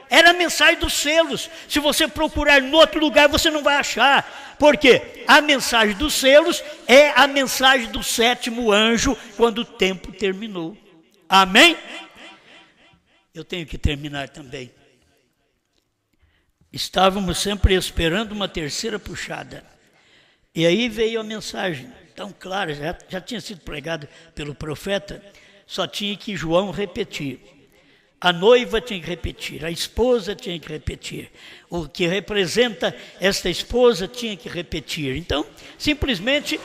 Era a mensagem dos selos. Se você procurar em outro lugar, você não vai achar. Porque a mensagem dos selos é a mensagem do sétimo anjo, quando o tempo terminou. Amém? Eu tenho que terminar também. Estávamos sempre esperando uma terceira puxada. E aí veio a mensagem, tão clara, já tinha sido pregada pelo profeta, só tinha que João repetir. A noiva tinha que repetir, a esposa tinha que repetir, o que representa esta esposa tinha que repetir. Então, simplesmente,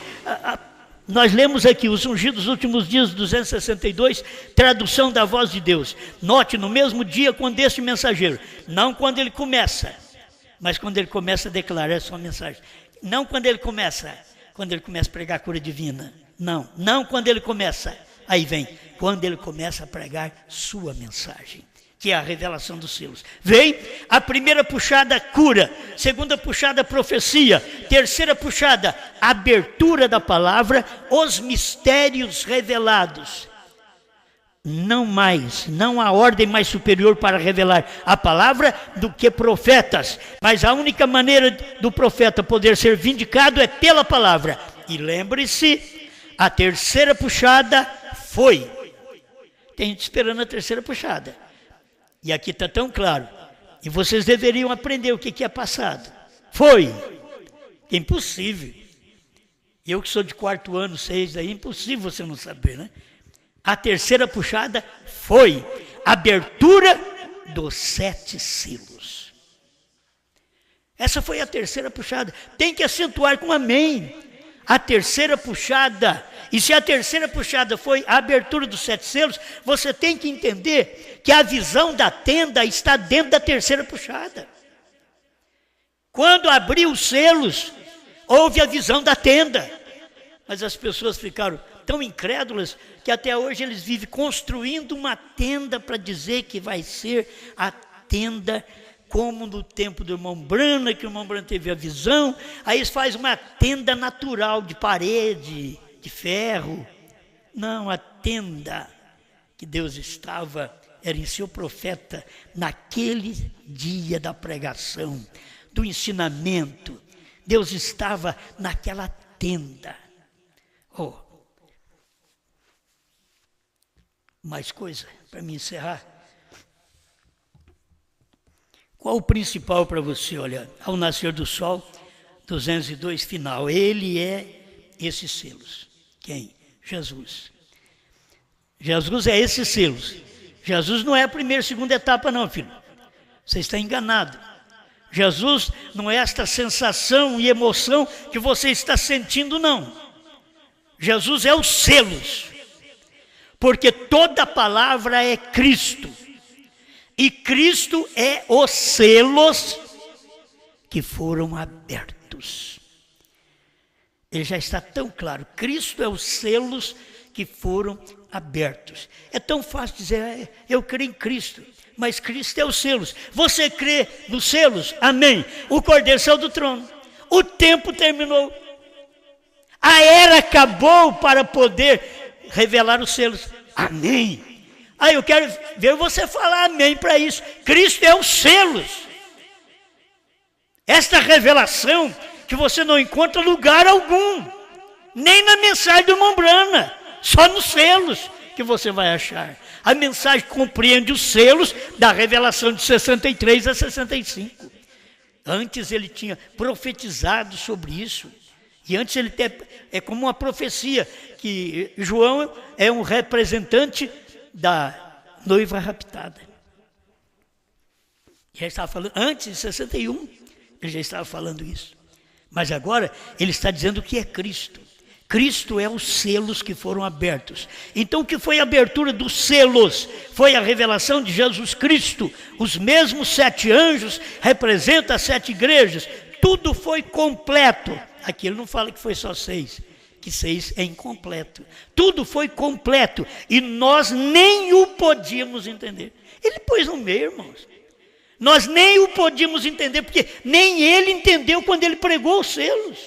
nós lemos aqui os ungidos dos últimos dias, 262, tradução da voz de Deus. Note, no mesmo dia quando este mensageiro, não quando ele começa, mas quando ele começa a declarar a sua mensagem. Não quando ele começa a pregar a cura divina. Não quando ele começa. Aí vem, quando ele começa a pregar sua mensagem, que é a revelação dos selos. Vem a primeira puxada, cura. Segunda puxada, profecia. Terceira puxada, abertura da palavra, os mistérios revelados. Não há ordem mais superior para revelar a palavra do que profetas. Mas a única maneira do profeta poder ser vindicado é pela palavra. E lembre-se, a terceira puxada foi. Tem gente esperando a terceira puxada. E aqui está tão claro. E vocês deveriam aprender o que é passado. Foi. É impossível. Eu que sou de quarto ano, 6, é impossível você não saber, né? A terceira puxada foi abertura dos 7 selos. Essa foi a terceira puxada. Tem que acentuar com amém. A terceira puxada. E se a terceira puxada foi a abertura dos 7 selos, você tem que entender que a visão da tenda está dentro da terceira puxada. Quando abriu os selos, houve a visão da tenda. Mas as pessoas ficaram tão incrédulas que até hoje eles vivem construindo uma tenda para dizer que vai ser a tenda como no tempo do irmão Brana, que o irmão Brana teve a visão. Aí eles fazem uma tenda natural de parede, de ferro. Não, a tenda que Deus estava era em seu profeta naquele dia da pregação, do ensinamento. Deus estava naquela tenda. Oh, mais coisa para me encerrar. Qual o principal para você? Olha, ao nascer do sol, 202 final. Ele é esses selos. Quem? Jesus. Jesus é esses selos. Jesus não é a primeira e segunda etapa não, filho. Você está enganado. Jesus não é esta sensação e emoção que você está sentindo, não. Jesus é os selos. Porque toda palavra é Cristo. E Cristo é os selos que foram abertos. Ele já está tão claro. Cristo é os selos que foram abertos. É tão fácil dizer, eu creio em Cristo. Mas Cristo é os selos. Você crê nos selos? Amém. O Cordeiro saiu do trono. O tempo terminou. A era acabou para poder revelar os selos. Amém. Aí eu quero ver você falar amém para isso. Cristo é os selos. Esta revelação que você não encontra lugar algum. Nem na mensagem do irmão Brana. Só nos selos que você vai achar. A mensagem compreende os selos da revelação de 63 a 65. Antes ele tinha profetizado sobre isso. E antes ele é como uma profecia, que João é um representante da noiva raptada. Já estava falando, antes de 61, ele já estava falando isso. Mas agora ele está dizendo que é Cristo. Cristo é os selos que foram abertos. Então o que foi a abertura dos selos? Foi a revelação de Jesus Cristo. Os mesmos 7 anjos representam as 7 igrejas. Tudo foi completo. Aqui ele não fala que foi só 6, que 6 é incompleto. Tudo foi completo e nós nem o podíamos entender. Ele pôs no meio, irmãos. Nós nem o podíamos entender, porque nem ele entendeu quando ele pregou os selos.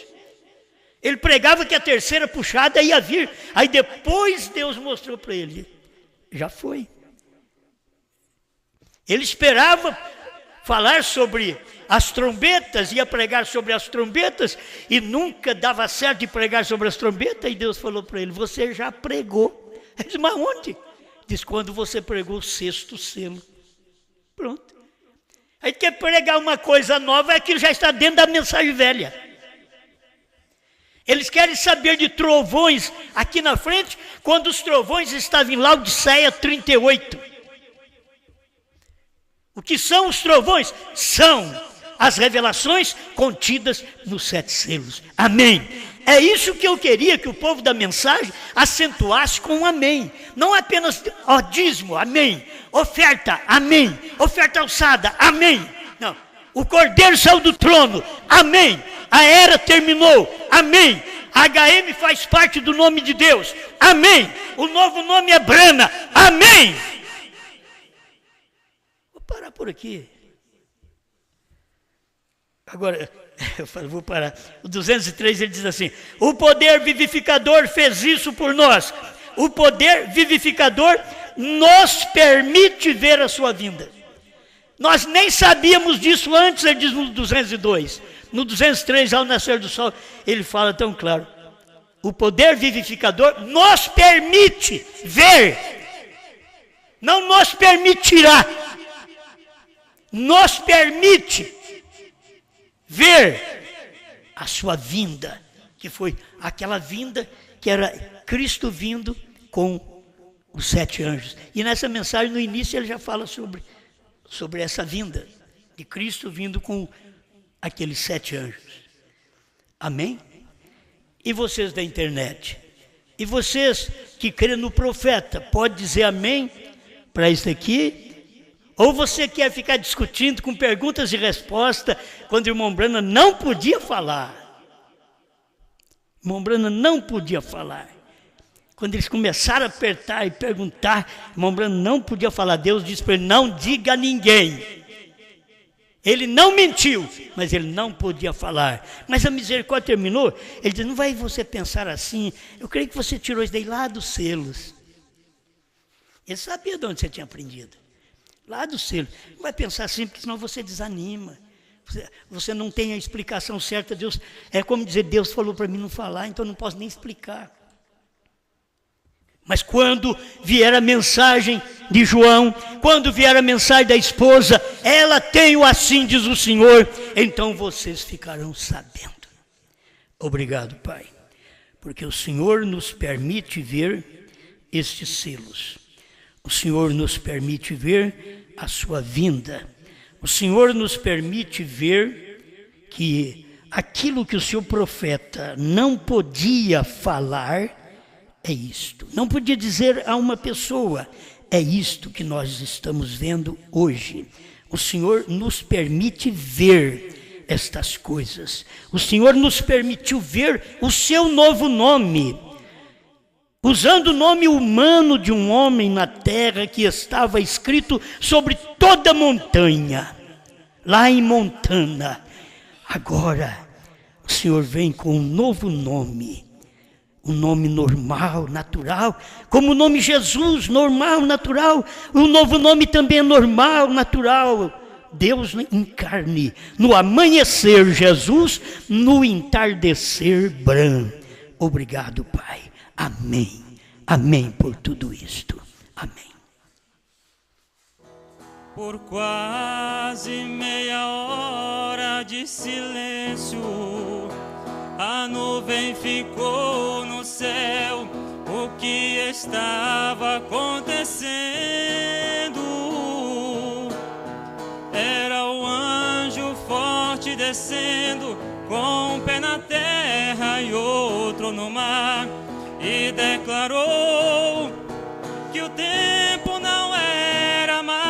Ele pregava que a terceira puxada ia vir, aí depois Deus mostrou para ele. Já foi. Ele esperava falar sobre as trombetas, ia pregar sobre as trombetas, e nunca dava certo de pregar sobre as trombetas, e Deus falou para ele: você já pregou. Ele disse: mas onde? Diz: quando você pregou o 6º selo. Pronto. Aí quer pregar uma coisa nova, é que já está dentro da mensagem velha. Eles querem saber de trovões aqui na frente, quando os trovões estavam em Laodiceia 38. O que são os trovões? São as revelações contidas nos 7 selos. Amém. É isso que eu queria que o povo da mensagem acentuasse com um amém. Não apenas dízimo, amém. Oferta, amém. Oferta alçada, amém. Não. O Cordeiro saiu do trono, amém. A era terminou, amém. A HM faz parte do nome de Deus, amém. O novo nome é Brana, amém. Vou parar por aqui. Agora, eu vou parar. O 203 ele diz assim: o poder vivificador fez isso por nós. O poder vivificador nos permite ver a sua vinda. Nós nem sabíamos disso antes, ele diz no 202. No 203, ao nascer do sol, ele fala tão claro: o poder vivificador nos permite ver, não nos permitirá, nos permite ver a sua vinda, que foi aquela vinda que era Cristo vindo com os 7 anjos. E nessa mensagem, no início, ele já fala sobre essa vinda de Cristo vindo com aqueles 7 anjos. Amém? E vocês da internet? E vocês que creem no profeta, pode dizer amém para isso aqui? Ou você quer ficar discutindo com perguntas e respostas, quando o irmão Brana não podia falar? O irmão Brana não podia falar. Quando eles começaram a apertar e perguntar, o irmão Brana não podia falar. Deus disse para ele: não diga a ninguém. Ele não mentiu, mas ele não podia falar. Mas a misericórdia terminou. Ele disse: não vai você pensar assim. Eu creio que você tirou isso daí lá dos selos. Ele sabia de onde você tinha aprendido. Lá do selo. Não vai pensar assim, porque senão você desanima. Você não tem a explicação certa. Deus, é como dizer: Deus falou para mim não falar, então eu não posso nem explicar. Mas quando vier a mensagem de João, quando vier a mensagem da esposa, ela tem o assim diz o Senhor, então vocês ficarão sabendo. Obrigado, Pai, porque o Senhor nos permite ver estes selos. O Senhor nos permite ver a sua vinda. O Senhor nos permite ver que aquilo que o seu profeta não podia falar é isto. Não podia dizer a uma pessoa, é isto que nós estamos vendo hoje. O Senhor nos permite ver estas coisas. O Senhor nos permitiu ver o seu novo nome, usando o nome humano de um homem na terra que estava escrito sobre toda a montanha, lá em Montana. Agora, o Senhor vem com um novo nome, um nome normal, natural, como o nome Jesus, normal, natural. O novo nome também é normal, natural. Deus em carne, no amanhecer Jesus, no entardecer Bran. Obrigado, Pai. Amém. Amém por tudo isto. Amém. Por quase meia hora de silêncio, a nuvem ficou no céu. O que estava acontecendo? Era o anjo forte descendo, com um pé na terra e outro no mar, e declarou que o tempo não era mais.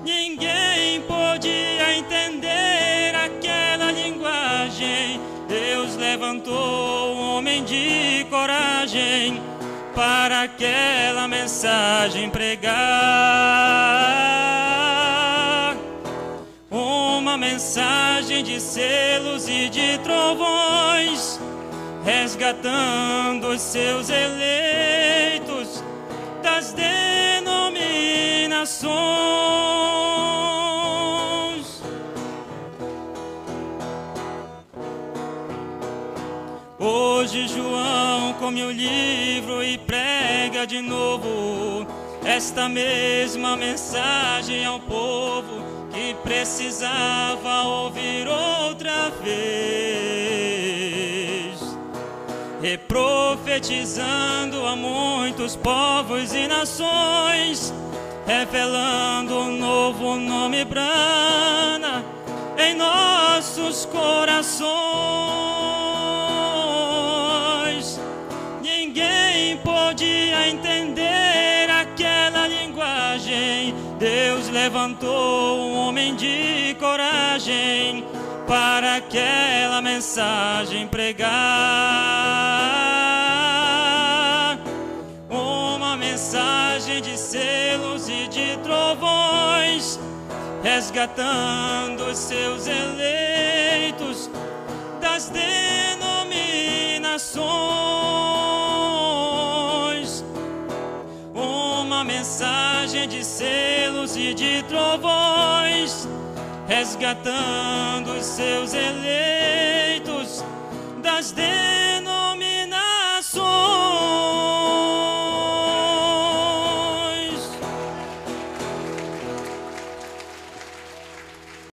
Ninguém podia entender aquela linguagem. Deus levantou um homem de coragem para aquela mensagem pregar. Uma mensagem de selos e de trovões, resgatando os seus eleitos das denominações. nações. Hoje João come o livro e prega de novo esta mesma mensagem ao povo que precisava ouvir outra vez, reprofetizando a muitos povos e nações, revelando um novo nome brana em nossos corações. Ninguém podia entender aquela linguagem. Deus levantou um homem de coragem para aquela mensagem pregar. Uma mensagem de selos e de trovões, resgatando os seus eleitos das denominações. Uma mensagem de selos e de trovões, resgatando os seus eleitos das denominações.